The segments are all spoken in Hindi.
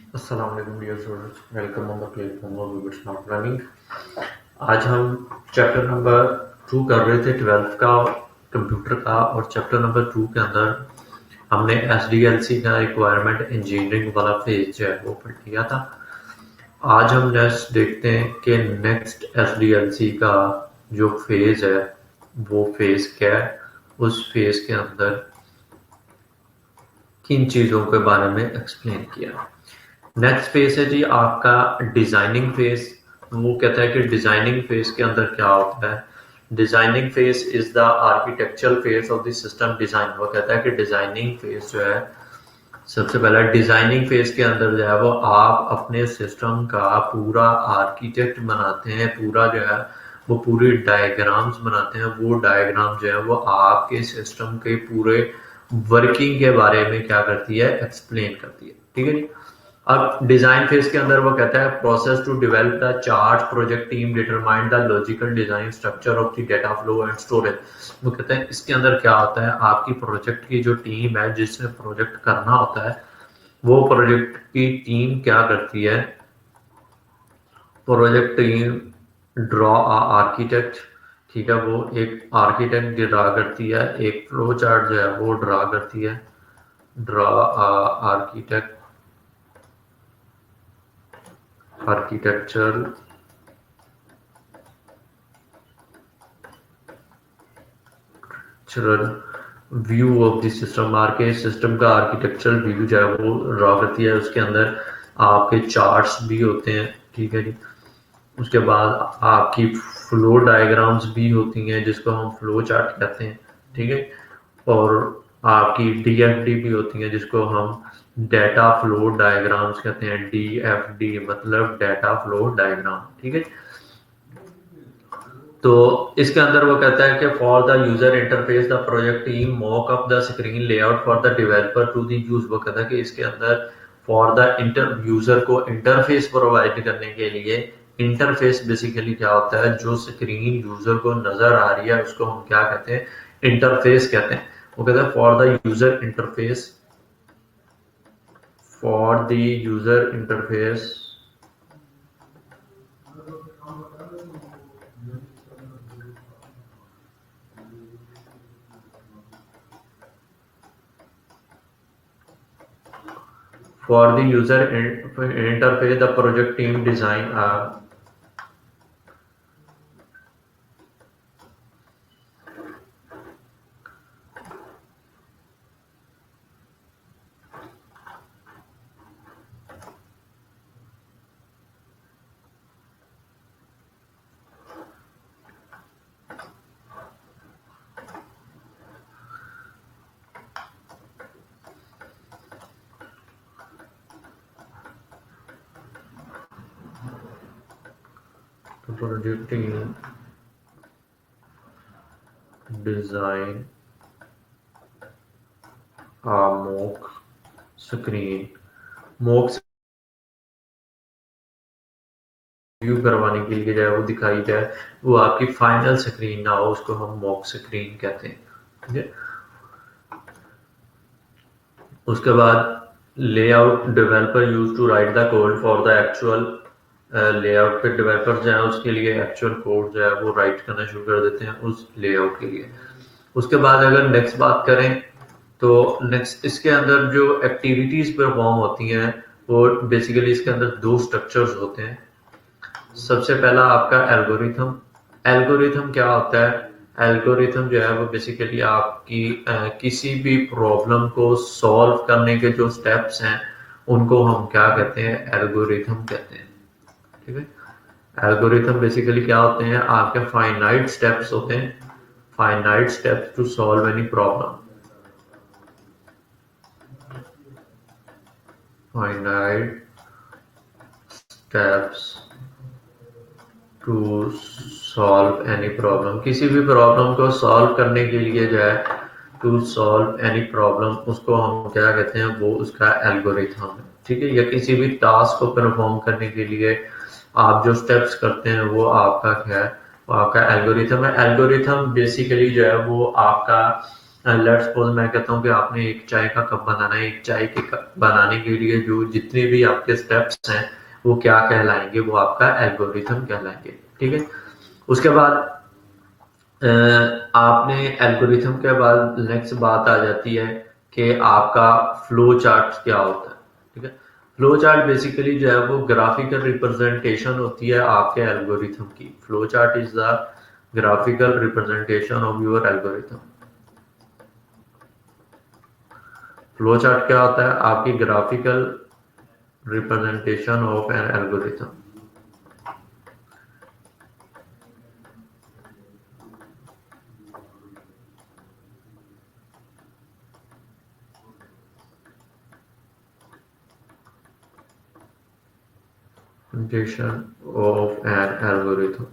अस्सलाम वालेकुम dear students, welcome on the platform of Vivid Smart Learning. आज हम चैप्टर नंबर 2 कर रहे थे 12th का कंप्यूटर का, और चैप्टर नंबर 2 के अंदर हमने एसडीएलसी का रिक्वायरमेंट इंजीनियरिंग वाला फेज जो है वो पढ़ लिया था। आज हम नेक्स्ट देखते हैं कि नेक्स्ट एसडीएलसी का जो फेज है वो फेज क्या है, उस फेज के अंदर किन चीज़ों के बारे में एक्सप्लेन किया। नेक्स्ट फेज है जी आपका डिजाइनिंग फेज। वो कहता है कि डिजाइनिंग फेज के अंदर क्या होता है। Designing phase is the architectural phase of the system design. वो कहता है कि डिजाइनिंग फेज जो है, सबसे पहला डिजाइनिंग फेज के अंदर जो है वो आप अपने सिस्टम का पूरा आर्किटेक्ट बनाते हैं, पूरा जो है वो पूरी डायग्राम्स बनाते हैं। वो डायग्राम जो है वो आपके सिस्टम के पूरे वर्किंग के बारे में क्या करती है, एक्सप्लेन करती है। ठीक है जी। अब डिजाइन फेज के अंदर वो कहता है process to develop the chart project team determine the logical design structure of the data flow and storage. वो कहते हैं इसके अंदर क्या होता है, आपकी प्रोजेक्ट की जो टीम है जिसने प्रोजेक्ट करना होता है, वो प्रोजेक्ट की टीम क्या करती है, प्रोजेक्ट टीम ड्रॉ आर्किटेक्ट। ठीक है, वो एक आर्किटेक्ट ड्रा करती है, एक फ्लो चार्ट जो है वो ड्रा करती है। Draw architect architecture view of the system, आपके सिस्टम का आर्किटेक्चरल व्यू जो है वो ड्रॉ करती है। उसके अंदर आपके चार्ट्स भी होते हैं। ठीक है जी। उसके बाद आपकी फ्लो डायग्राम्स भी होती हैं जिसको हम फ्लो चार्ट कहते हैं। ठीक है। और आपकी डीएफडी भी होती हैं जिसको हम डेटा फ्लो डायग्राम्स कहते हैं। डीएफडी मतलब डेटा फ्लो डायग्राम। ठीक है। तो इसके अंदर वो कहता है कि for the user interface the project team mock up the screen layout for the developer to the use. वो कहता है कि इसके अंदर फॉर द यूजर को इंटरफेस प्रोवाइड करने के लिए, इंटरफेस बेसिकली क्या होता है, जो स्क्रीन यूजर को नजर आ रही है उसको हम क्या कहते हैं, इंटरफेस कहते हैं। वो कहता है for the user interface, for the user interface for the user interface, the project team design project team design mock screen, mock view करवाने के लिए जाए वो दिखाई जाए, वो आपकी फाइनल स्क्रीन ना हो, उसको हम मॉक स्क्रीन कहते हैं। ठीक है। उसके बाद layout developer use to write the code for the actual layout पे डेवलपर जो है उसके लिए एक्चुअल कोड जो है वो राइट करना शुरू कर देते हैं उस लेआउट के लिए। उसके बाद अगर नेक्स्ट बात करें तो नेक्स्ट इसके अंदर जो एक्टिविटीज परफॉर्म होती हैं वो बेसिकली इसके अंदर दो स्ट्रक्चर्स होते हैं। सबसे पहला आपका एल्गोरिथम। एल्गोरिथम क्या होता है, एल्गोरिथम जो है वो बेसिकली आपकी किसी भी प्रॉब्लम को सॉल्व करने के जो स्टेप्स हैं उनको हम क्या कहते हैं, एल्गोरिथम कहते हैं। ठीक है। एल्गोरिथम बेसिकली क्या होते हैं, आपके फाइनाइट स्टेप्स होते हैं, finite steps to solve any problem, finite steps to solve any problem. किसी भी प्रॉब्लम को सॉल्व करने के लिए जो है, टू सॉल्व एनी प्रॉब्लम, उसको हम क्या कहते हैं, वो उसका एल्गोरिथम है। ठीक है। या किसी भी टास्क को परफॉर्म करने के लिए आप जो स्टेप्स करते हैं वो आपका क्या है, वो आपका एल्गोरिथम है। एल्गोरिथम बेसिकली जो है वो आपका लेट्स सपोज मैं कहता हूँ कि आपने एक चाय का कप बनाना है। एक चाय के कप बनाने के लिए जो जितने भी आपके स्टेप्स हैं वो क्या कहलाएंगे, वो आपका एल्गोरिथम कहलाएंगे। ठीक है, उसके बाद आपने एल्गोरिथम के बाद नेक्स्ट बात आ जाती है कि आपका फ्लो चार्ट क्या होता है। ठीक है, फ्लो चार्ट बेसिकली जो है वो ग्राफिकल रिप्रेजेंटेशन होती है आपके एल्गोरिथम की। Flow chart is the graphical representation of your algorithm. Flow chart क्या होता है? आपकी graphical representation of an algorithm. Presentation of an algorithm।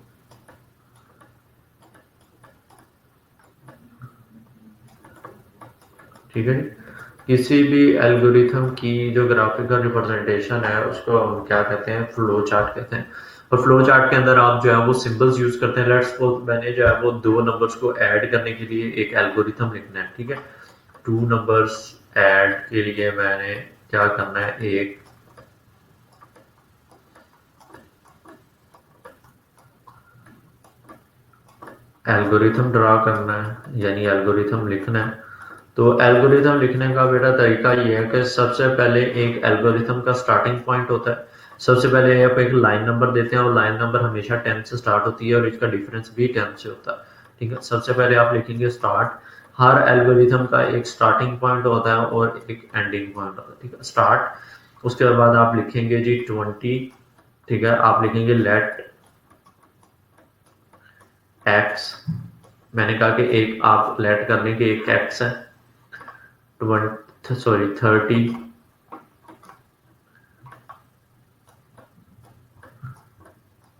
ठीक है जी, किसी भी एल्गोरिथम की जो ग्राफिकल रिप्रेजेंटेशन है उसको हम क्या कहते हैं? फ्लो चार्ट कहते हैं। और फ्लो चार्ट के अंदर आप जो है वो सिंबल्स यूज करते हैं। लेट्स सपोज मैंने जो है वो दो नंबर्स को ऐड करने के लिए एक एल्गोरिथम लिखना है। ठीक है, टू नंबर्स ऐड के लिए मैंने क्या करना है? एक एल्गोरिथम ड्रा करना है, यानी एल्गोरिथम लिखना है। तो एल्गोरिथम लिखने का बेटा तरीका ये है कि सबसे पहले एक एल्गोरिथम का स्टार्टिंग पॉइंट होता है। सबसे पहले आप एक लाइन नंबर देते हैं और लाइन नंबर हमेशा 10 से स्टार्ट होती है और इसका डिफरेंस भी 10 से होता है। ठीक है, सबसे पहले आप लिखेंगे स्टार्ट। हर एल्गोरिथम का एक स्टार्टिंग पॉइंट होता है और एक एंडिंग पॉइंट होता है। ठीक है, स्टार्ट, उसके बाद आप लिखेंगे जी 20। ठीक है, आप लिखेंगे लेट एक्स। मैंने कहा कि एक आप लेट कर लें कि एक एक्स है, 30।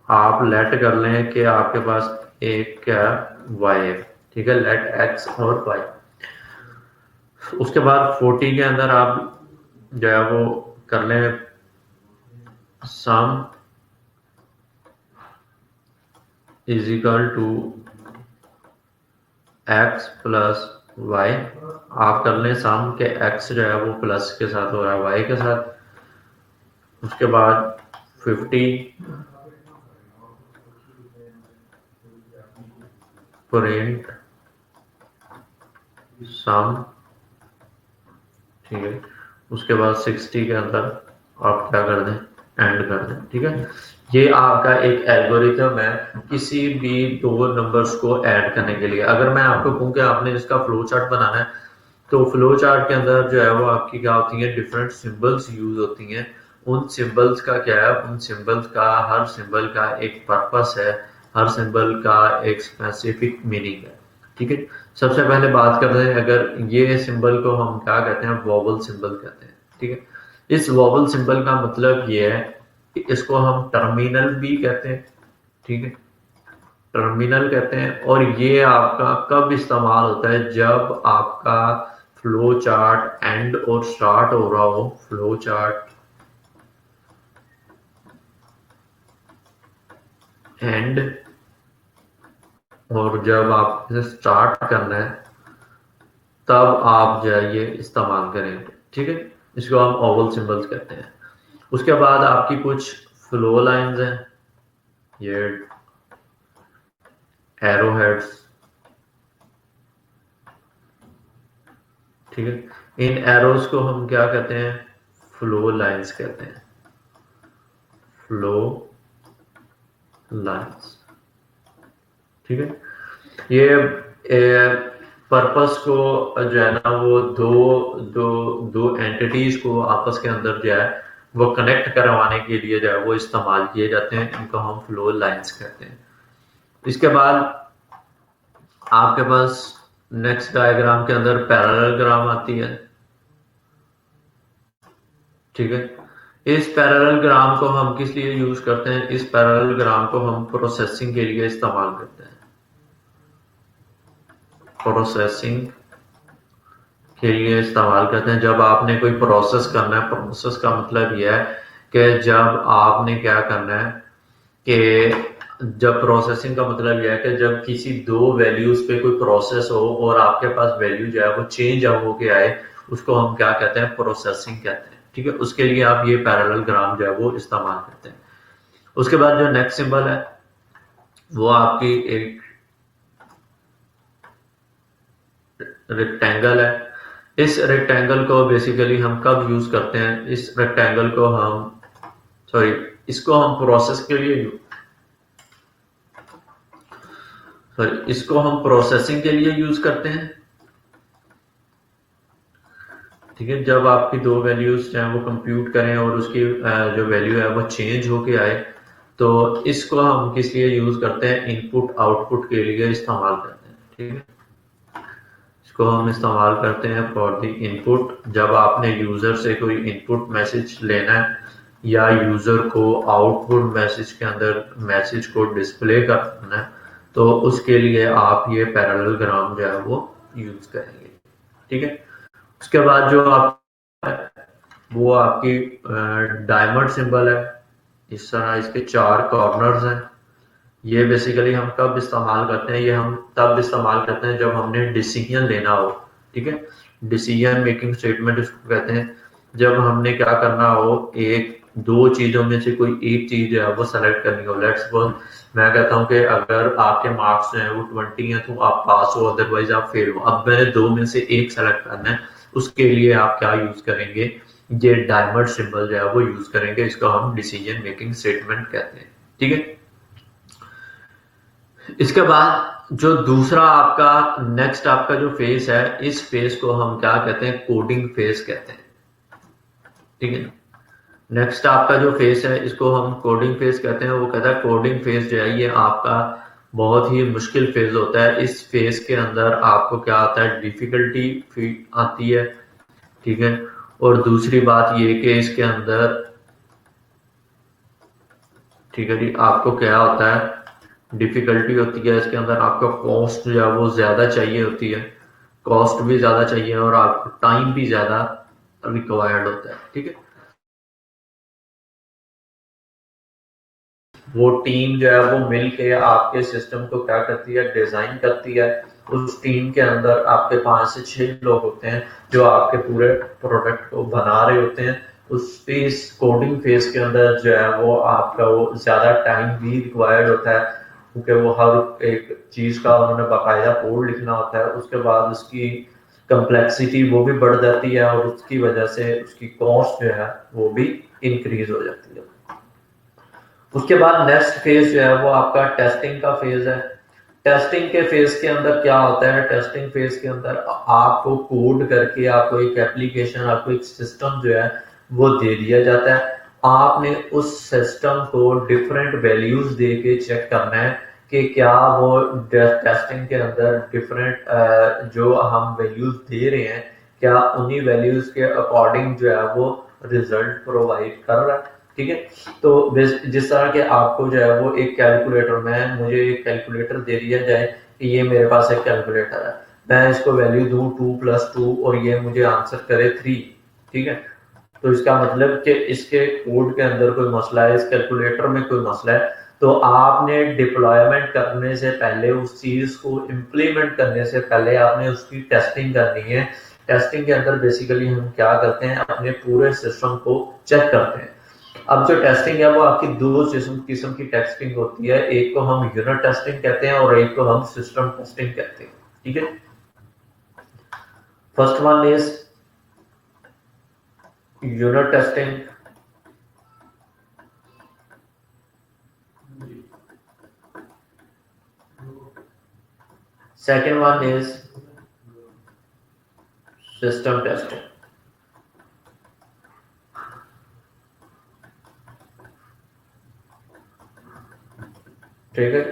आप लेट कर लें कि आपके पास एक क्या वाई है। ठीक है, लेट एक्स और वाई। उसके बाद 40 के अंदर आप जो है वो कर लें sum is equal to X plus Y. आप कर लें सम के एक्स जो है वो प्लस के साथ हो रहा है वाई के साथ। उसके बाद 50 प्रिंट सम। ठीक है, उसके बाद 60 के अंदर आप क्या कर दें? एंड कर दें। ठीक है, ये आपका एक एल्गोरिथम है किसी भी दो नंबर्स को ऐड करने के लिए। अगर मैं आपको कहूँ कि आपने इसका फ्लो चार्ट बनाना है, तो फ्लो चार्ट के अंदर जो है वो आपकी क्या होती है? डिफरेंट सिंबल्स यूज होती हैं। उन सिंबल्स का क्या है? उन सिंबल्स का, हर सिंबल का एक पर्पस है, हर सिंबल का एक स्पेसिफिक मीनिंग है। ठीक है, सबसे पहले बात करते हैं, अगर ये सिंबल को हम क्या कहते हैं? वोवल सिंबल कहते हैं। ठीक है, इस वोवल सिंबल का मतलब ये है कि इसको हम टर्मिनल भी कहते हैं। ठीक है, टर्मिनल कहते हैं। और ये आपका कब इस्तेमाल होता है? जब आपका फ्लो चार्ट एंड और स्टार्ट हो रहा हो। फ्लो चार्ट एंड, और जब आप इसे स्टार्ट करना है तब आप जो है ये इस्तेमाल करेंगे। ठीक है, इसको हम ओवल सिंबल्स कहते हैं। उसके बाद आपकी कुछ फ्लो लाइंस हैं, ये एरो हेड्स। ठीक है, इन एरोस को हम क्या कहते हैं? फ्लो लाइंस कहते हैं। Flow lines. ठीक है, ये पर्पस को जो है ना वो दो दो दो एंटिटीज को आपस के अंदर जो है वो कनेक्ट करवाने के लिए जो है वो इस्तेमाल किए जाते हैं। इनको हम फ्लो लाइंस कहते हैं। इसके बाद आपके पास नेक्स्ट डायग्राम के अंदर पैरेललोग्राम आती है। ठीक है, इस पैरेललोग्राम को हम किस लिए यूज करते हैं? इस पैरेललोग्राम को हम प्रोसेसिंग के लिए इस्तेमाल करते हैं। प्रोसेसिंग के लिए इस्तेमाल करते हैं। जब आपने कोई प्रोसेस करना है, प्रोसेस का मतलब यह है कि जब आपने क्या करना है कि जब प्रोसेसिंग का मतलब यह है कि जब किसी दो वैल्यूज पे कोई प्रोसेस हो और आपके पास वैल्यू जो है वो चेंज होके आए, उसको हम क्या कहते हैं, प्रोसेसिंग कहते हैं। ठीक है, उसके लिए आप ये पैरेललोग्राम जो है वो इस्तेमाल करते हैं। उसके बाद जो नेक्स्ट सिंबल है वो आपकी एक रेक्टेंगल है। इस रेक्टेंगल को बेसिकली हम कब यूज करते हैं, इस रेक्टेंगल को हम, सॉरी, इसको हम प्रोसेस के लिए, सॉरी, इसको हम प्रोसेसिंग के लिए यूज करते हैं। ठीक है, जब आपकी दो वैल्यूज चाहे वो कंप्यूट करें और उसकी जो वैल्यू है वो चेंज होके आए, तो इसको हम किस लिए यूज करते हैं, इनपुट आउटपुट के लिए इस्तेमाल करते हैं। ठीक है, इसको हम इस्तेमाल करते हैं फॉर द इनपुट। जब आपने यूजर से कोई इनपुट मैसेज लेना है या यूजर को आउटपुट मैसेज के अंदर मैसेज को डिस्प्ले करना है, तो उसके लिए आप ये पैरेललोग्राम जो है वो यूज करेंगे। ठीक है, उसके बाद जो आप, वो आपकी डायमंड सिंबल है। इस तरह इसके चार कॉर्नर्स हैं। ये बेसिकली हम कब इस्तेमाल करते हैं, ये हम तब इस्तेमाल करते हैं जब हमने डिसीजन लेना हो। ठीक है, डिसीजन मेकिंग स्टेटमेंट इसको कहते हैं। जब हमने क्या करना हो, एक दो चीजों में से कोई एक चीज है वो सेलेक्ट करनी हो। लेट्स सपोज मैं कहता हूँ कि अगर आपके मार्क्स जो है वो 20 है तो आप पास हो, अदरवाइज आप फेल हो। अब मैंने दो में से एक सेलेक्ट करना है, उसके लिए आप क्या यूज करेंगे, ये डायमंड सिंबल जो है वो यूज करेंगे। इसको हम डिसीजन मेकिंग स्टेटमेंट कहते हैं। ठीक है, इसके बाद जो दूसरा आपका नेक्स्ट आपका जो फेज है, इस फेज को हम क्या कहते हैं, कोडिंग फेज कहते हैं। ठीक है, नेक्स्ट आपका जो फेज है इसको हम कोडिंग फेज कहते हैं। वो कहता है कोडिंग फेज जो है ये आपका बहुत ही मुश्किल फेज होता है। इस फेज के अंदर आपको क्या आता है, डिफिकल्टी आती है। ठीक है, और दूसरी बात ये कि इसके अंदर, ठीक है जी, आपको क्या होता है, डिफिकल्टी होती है इसके अंदर। आपका कॉस्ट जो है वो ज्यादा चाहिए होती है, कॉस्ट भी ज्यादा चाहिए और आपको टाइम भी ज्यादा रिक्वायर्ड होता है। ठीक है, वो टीम जो है वो मिल के आपके सिस्टम को क्या करती है, डिजाइन करती है। उस टीम के अंदर आपके 5 से 6 लोग होते हैं जो आपके पूरे प्रोडक्ट को बना रहे होते हैं। उस फेस कोडिंग फेज के अंदर जो है वो आपका वो ज्यादा टाइम भी रिक्वायर्ड होता है, क्योंकि वो हर एक चीज का उन्होंने बाकायदा कोड लिखना होता है। उसके बाद उसकी कम्प्लेक्सिटी वो भी बढ़ जाती है और उसकी वजह से उसकी कॉस्ट जो है वो भी इंक्रीज हो जाती है। उसके बाद नेक्स्ट फेज जो है वो आपका टेस्टिंग का फेज है। टेस्टिंग के फेज के अंदर क्या होता है, टेस्टिंग फेज के अंदर आपको कोड करके आपको एक एप्लीकेशन, आपको एक सिस्टम जो है वो दे दिया जाता है। आपने उस सिस्टम को डिफरेंट वैल्यूज दे के चेक करना है कि क्या वो टेस्टिंग के अंदर डिफरेंट जो हम वैल्यूज दे रहे हैं, क्या उन्हीं वैल्यूज के अकॉर्डिंग जो है वो रिजल्ट प्रोवाइड कर रहा है। ठीक है, तो जिस तरह के आपको जो है वो एक कैलकुलेटर में, मुझे एक कैलकुलेटर दे दिया जाए कि ये मेरे पास एक कैलकुलेटर है, मैं इसको वैल्यू दूं 2+2 और ये मुझे आंसर करे 3। ठीक है, तो इसका मतलब कि इसके कोड के अंदर कोई मसला है, इस कैलकुलेटर में कोई मसला है। तो आपने डिप्लॉयमेंट करने से पहले, उस चीज को इम्प्लीमेंट करने से पहले आपने उसकी टेस्टिंग करनी है। टेस्टिंग के अंदर बेसिकली हम क्या करते हैं, अपने पूरे सिस्टम को चेक करते हैं। अब जो टेस्टिंग है वो आपकी दो किस्म की टेस्टिंग होती है। एक को हम यूनिट टेस्टिंग कहते हैं और एक को हम सिस्टम टेस्टिंग कहते हैं। ठीक है, first one is unit testing, second one is system testing. ठीक है,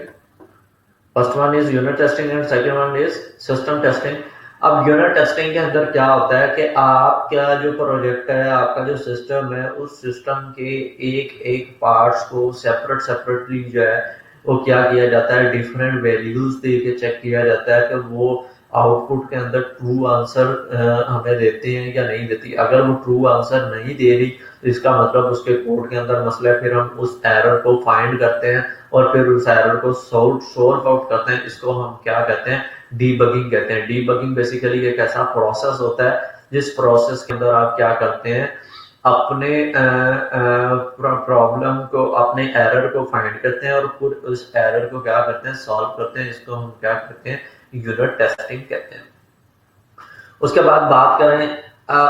first one is unit testing and second one is system testing. अब यूनिट टेस्टिंग के अंदर क्या होता है कि आपका जो प्रोजेक्ट है, आपका जो सिस्टम है, उस सिस्टम के एक एक पार्ट्स को सेपरेटली जो है वो क्या किया जाता है, डिफरेंट वैल्यूज दे के चेक किया जाता है कि वो आउटपुट के अंदर ट्रू आंसर हमें देते हैं या नहीं देती। अगर वो ट्रू आंसर नहीं दे रही तो इसका मतलब उसके कोड के अंदर मसला है। फिर हम उस एरर को फाइंड करते हैं और फिर उस एरर को सॉल्व आउट करते हैं। इसको हम क्या कहते हैं, डीबगिंग कहते हैं। डीबगिंग बेसिकली एक ऐसा प्रोसेस होता है जिस प्रोसेस के अंदर आप क्या करते हैं, अपने प्रॉब्लम को, अपने एरर को फाइंड करते हैं और फिर उस एरर को क्या करते हैं, सॉल्व करते हैं। इसको हम क्या कहते हैं, यूनिट टेस्टिंग कहते हैं। उसके बाद बात करें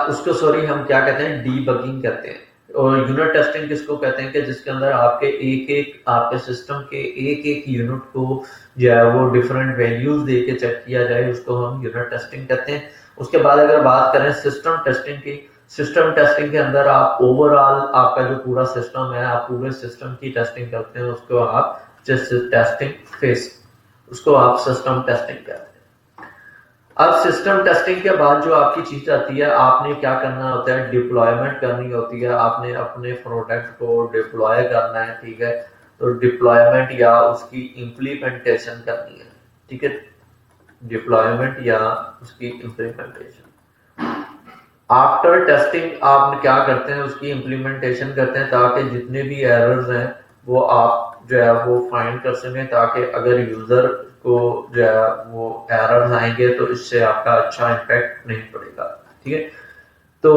उसको सॉरी हम क्या कहते हैं, डीबगिंग कहते हैं। और यूनिट टेस्टिंग किसको कहते हैं कि जिसके अंदर आपके आपके सिस्टम के एक यूनिट को जो है वो डिफरेंट वैल्यूज दे के चेक किया जाए, उसको हम यूनिट टेस्टिंग कहते हैं। उसके बाद अगर बात करें सिस्टम टेस्टिंग की, सिस्टम टेस्टिंग के अंदर आप ओवरऑल आपका जो पूरा सिस्टम है, आप पूरे सिस्टम की टेस्टिंग करते हैं, उसको आप टेस्टिंग फेस, उसको आप सिस्टम टेस्टिंग कहते हैं। अब सिस्टम टेस्टिंग के बाद जो आपकी चीज आती है, आपने क्या करना होता है, डिप्लॉयमेंट करनी होती है। आपने अपने प्रोडक्ट को डिप्लॉय करना है, ठीक है। तो डिप्लॉयमेंट या उसकी इम्प्लीमेंटेशन करनी है, ठीक है। डिप्लॉयमेंट या उसकी इम्प्लीमेंटेशन। आफ्टर टेस्टिंग आप क्या करते हैं, उसकी इम्प्लीमेंटेशन करते हैं ताकि जितने भी एरर्स हैं वो आप जो है वो फाइंड कर सकें, ताकि अगर यूजर को जो है वो एरर्स आएंगे तो इससे आपका अच्छा इम्पैक्ट नहीं पड़ेगा, ठीक है। तो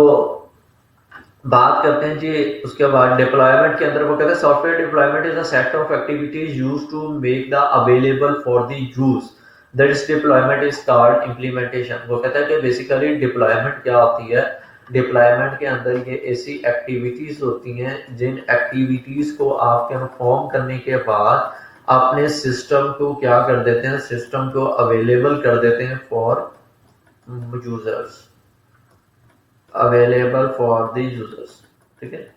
बात करते हैं जी उसके बाद डिप्लॉयमेंट के अंदर। वो कहते हैं software deployment is a set of activities used to make the available for the use, that is deployment is called implementation. वो कहता है कि बेसिकली डिप्लॉयमेंट क्या होती है, डिप्लॉयमेंट के अंदर ये ऐसी एक्टिविटीज होती हैं जिन एक्टिविटीज को आप परफॉर्म करने के बाद अपने सिस्टम को क्या कर देते हैं, सिस्टम को अवेलेबल कर देते हैं for users, available for the users, ठीक है।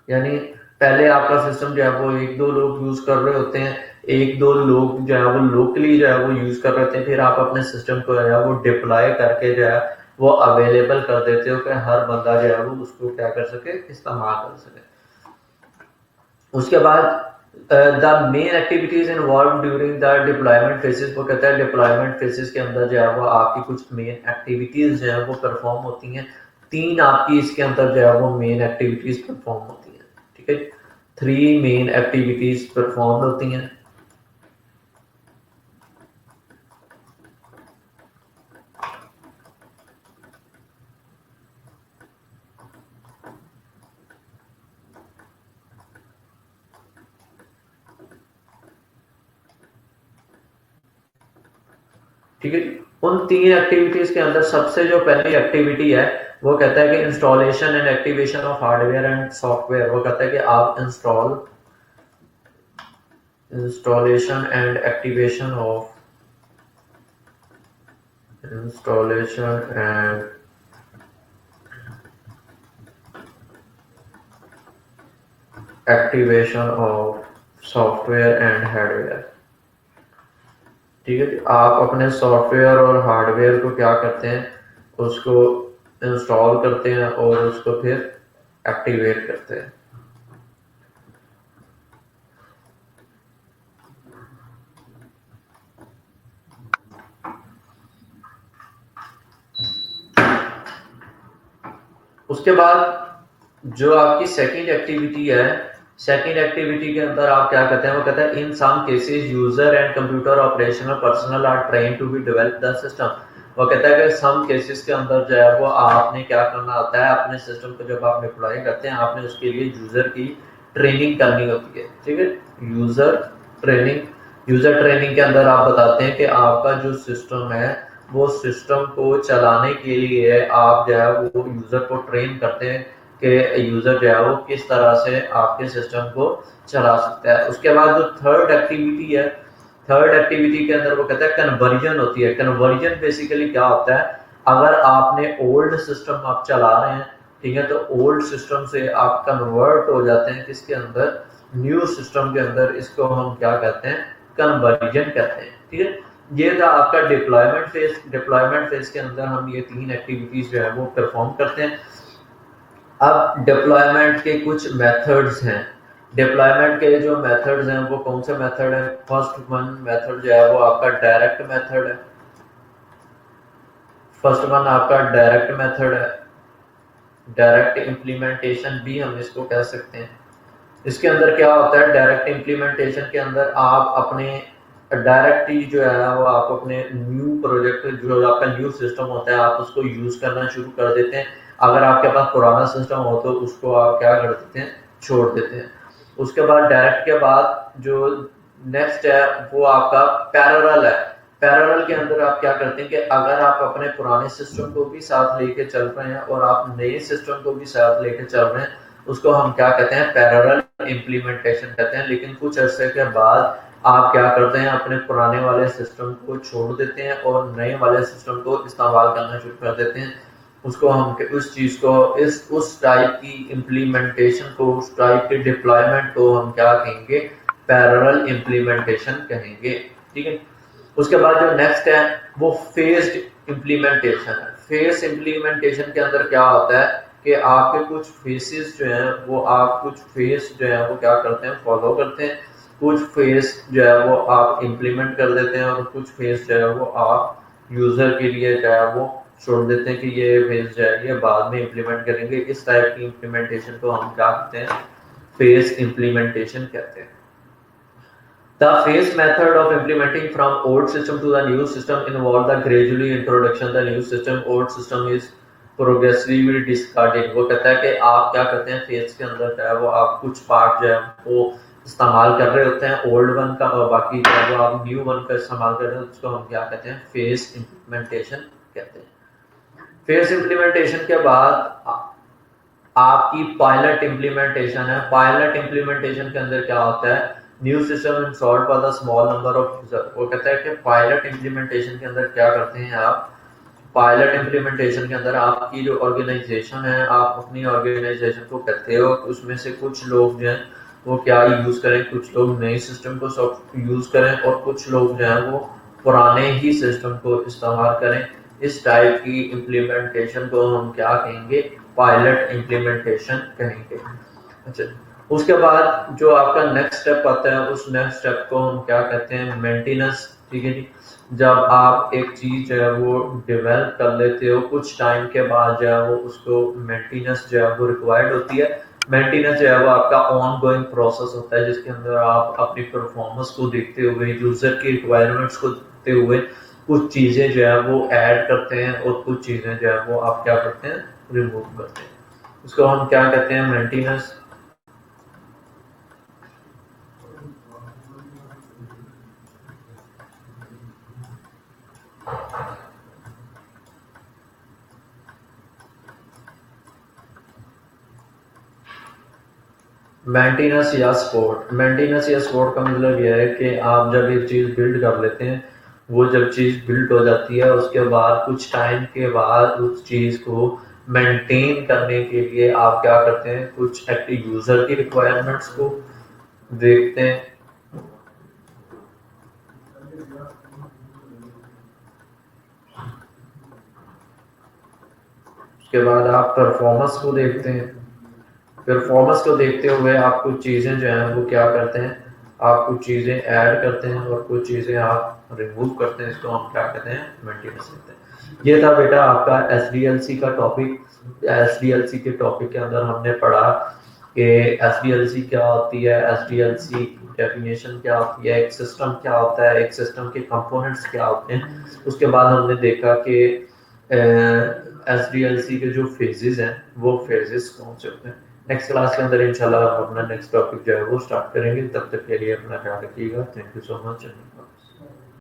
यानी पहले आपका सिस्टम जो है वो एक दो लोग यूज कर रहे होते हैं, एक दो लोग जो है वो लोकली जो है वो यूज कर रहे होते हैं, फिर आप अपने सिस्टम को जो है वो डिप्लॉय करके जो है वो अवेलेबल कर देते हो कि हर बंदा जो है वो उसको क्या कर सके, इस्तेमाल कर सके। उसके बाद the main activities involve during the deployment phases. वो कहता है डिप्लॉयमेंट फेजेस के अंदर जो है वो आपकी कुछ मेन एक्टिविटीज जो है वो परफॉर्म होती हैं। तीन आपकी इसके अंदर जो है वो मेन एक्टिविटीज परफॉर्म होती हैं, ठीक है। 3 मेन एक्टिविटीज परफॉर्म होती हैं। ठीक है। उन 3 एक्टिविटीज के अंदर सबसे जो पहली एक्टिविटी है वो कहता है कि installation and activation of hardware and software. वो कहता है कि आप installation and activation of software and hardware, ठीक है। आप अपने सॉफ्टवेयर और हार्डवेयर को क्या करते हैं, उसको इंस्टॉल करते हैं और उसको फिर एक्टिवेट करते हैं। उसके बाद जो आपकी सेकंड एक्टिविटी है, सेकंड एक्टिविटी के अंदर आप क्या करते हैं, वो कहते हैं in some cases user and computer operational personal are train to be develop the system. वो कहता है कि सम केसेस के अंदर जो है वो आपने क्या करना होता है, अपने सिस्टम को जब आप डिप्लॉय करते हैं आपने उसके लिए यूजर की ट्रेनिंग करनी होती है, ठीक है। यूजर ट्रेनिंग के अंदर आप बताते हैं कि आपका जो सिस्टम है वो सिस्टम को चलाने के लिए आप जो है वो यूजर को ट्रेन करते हैं कि यूजर जो है वो किस तरह से आपके सिस्टम को चला सकता है। उसके बाद जो थर्ड एक्टिविटी है, थर्ड एक्टिविटी के अंदर वो कहता है कन्वर्जन होती है। कन्वर्जन बेसिकली क्या होता है, अगर आपने ओल्ड सिस्टम आप चला रहे हैं, ठीक है, तो ओल्ड सिस्टम से आप कन्वर्ट हो जाते हैं किसके अंदर, न्यू सिस्टम के अंदर। इसको हम क्या कहते हैं, कन्वर्जन कहते हैं, ठीक है। ये था आपका डिप्लॉयमेंट फेज। डिप्लॉयमेंट फेज के अंदर हम ये 3 एक्टिविटीज जो है वो परफॉर्म करते हैं। अब डिप्लॉयमेंट के कुछ मेथड्स हैं। डिप्लॉयमेंट के जो मेथड्स हैं वो कौन से मेथड है, फर्स्ट वन मेथड जो है वो आपका डायरेक्ट मेथड है। फर्स्ट वन आपका डायरेक्ट मेथड है, डायरेक्ट इम्प्लीमेंटेशन भी हम इसको कह सकते हैं। इसके अंदर क्या होता है, डायरेक्ट इम्प्लीमेंटेशन के अंदर आप अपने डायरेक्ट ही जो है वो आप अपने न्यू प्रोजेक्ट जो आपका न्यू सिस्टम होता है आप उसको यूज करना शुरू कर देते हैं। अगर आपके पास पुराना सिस्टम हो तो उसको आप क्या कर देते हैं, छोड़ देते हैं। उसके बाद डायरेक्ट के बाद जो नेक्स्ट है वो आपका पैरेलल है। पैरेलल के अंदर आप क्या करते हैं कि अगर आप अपने पुराने सिस्टम को भी साथ लेके चल रहे हैं और आप नए सिस्टम को भी साथ लेके चल रहे हैं, उसको हम क्या कहते हैं, पैरेलल इम्प्लीमेंटेशन कहते हैं। लेकिन कुछ अरसे के बाद आप क्या करते हैं, अपने पुराने वाले सिस्टम को छोड़ देते हैं और नए वाले सिस्टम को इस्तेमाल करना शुरू कर देते हैं। उसको हम उस चीज को उस टाइप की इम्प्लीमेंटेशन को, उस टाइप के डिप्लॉयमेंट को हम क्या कहेंगे, पैरेलल इम्प्लीमेंटेशन कहेंगे। ठीक है। उसके बाद जो नेक्स्ट है वो फेज्ड इम्प्लीमेंटेशन है। फेज इम्प्लीमेंटेशन के अंदर क्या होता है कि आपके कुछ फेसेस जो हैं वो आप कुछ फेस जो है वो क्या करते हैं, फॉलो करते हैं। कुछ फेस जो है वो आप इम्प्लीमेंट कर देते हैं और कुछ फेस जो है वो आप यूजर के लिए जो है वो छोड़ देते हैं कि ये फेस जो है ये बाद में इम्प्लीमेंट करेंगे। इस टाइप की इम्प्लीमेंटेशन को हम क्या कहते हैं, फेस इम्प्लीमेंटेशन कहते हैं। The phase method of implementing from old system to the new system involve the gradually introduction the new system, old system is progressively discarded। वो कहता है कि आप क्या करते हैं, फेज के अंदर जो है वो आप कुछ पार्ट जो है वो इस्तेमाल कर रहे होते हैं ओल्ड वन का, और बाकी जो है वो आप न्यू वन का इस्तेमाल कर रहे हैं, उसको हम क्या कहते हैं, फेज इम्प्लीमेंटेशन कहते हैं। फेज इम्प्लीमेंटेशन के बाद आपकी पायलट इम्प्लीमेंटेशन है। पायलट इम्प्लीमेंटेशन के अंदर क्या होता है, new system installed for the small number of user. वो कहता है कि पायलट इम्प्लीमेंटेशन के अंदर क्या करते हैं आप, पायलट इम्प्लीमेंटेशन के अंदर आपकी जो ऑर्गेनाइजेशन है, आप अपनी ऑर्गेनाइजेशन को कहते हो, उसमें से कुछ लोग जो हैं वो क्या यूज करें, कुछ लोग नए सिस्टम को यूज करें और कुछ लोग जो है वो पुराने ही सिस्टम को इस्तेमाल करें। इस टाइप की इम्प्लीमेंटेशन को हम क्या कहेंगे, पायलट इम्प्लीमेंटेशन कहेंगे। अच्छा, उसके बाद जो आपका नेक्स्ट स्टेप आता है उस नेक्स्ट स्टेप को हम क्या कहते हैं, मेंटेनेंस। ठीक है जी। जब आप एक चीज जो है वो डेवलप कर लेते हो, कुछ टाइम के बाद जो है वो उसको मेंटेनेंस जो है वो रिक्वायर्ड होती है। मेंटेनेंस जो है वो आपका ऑन गोइंग प्रोसेस होता है जिसके अंदर आप अपनी परफॉर्मेंस को देखते हुए, यूजर की रिक्वायरमेंट्स को देखते हुए कुछ चीजें जो है वो ऐड करते हैं और कुछ चीजें जो है वो आप क्या करते हैं, रिमूव करते हैं। उसको हम क्या कहते हैं, मेंटेनेंस। मेंटेनेंस या सपोर्ट। मेंटेनेंस या सपोर्ट का मतलब यह है कि आप जब एक चीज़ बिल्ड कर लेते हैं, वो जब चीज़ बिल्ड हो जाती है उसके बाद कुछ टाइम के बाद उस चीज़ को मेंटेन करने के लिए आप क्या करते हैं, कुछ एक्टिव यूज़र की रिक्वायरमेंट्स को देखते हैं। उसके बाद आप परफॉर्मेंस को देखते हैं। परफॉर्मेंस को देखते हुए आप कुछ चीज़ें जो हैं वो क्या करते हैं, आप कुछ चीज़ें ऐड करते हैं और कुछ चीज़ें आप रिमूव करते हैं। इसको हम क्या कहते हैं, मेंटेनेंस कहते हैं। ये था बेटा आपका एसडीएलसी का टॉपिक। एसडीएलसी के टॉपिक के अंदर हमने पढ़ा कि एसडीएलसी क्या होती है, एसडीएलसी डेफिनेशन क्या होती है, एक सिस्टम क्या होता है, एक सिस्टम के कंपोनेंट्स क्या होते हैं। उसके बाद हमने देखा कि एसडीएलसी के जो फेजेस हैं वो फेजेस कौन से होते हैं। नेक्स्ट क्लास के अंदर इंशाल्लाह हम अपना नेक्स्ट टॉपिक जो है वो स्टार्ट करेंगे। तब तक के लिए अपना ख्याल रखिएगा। Thank you so much.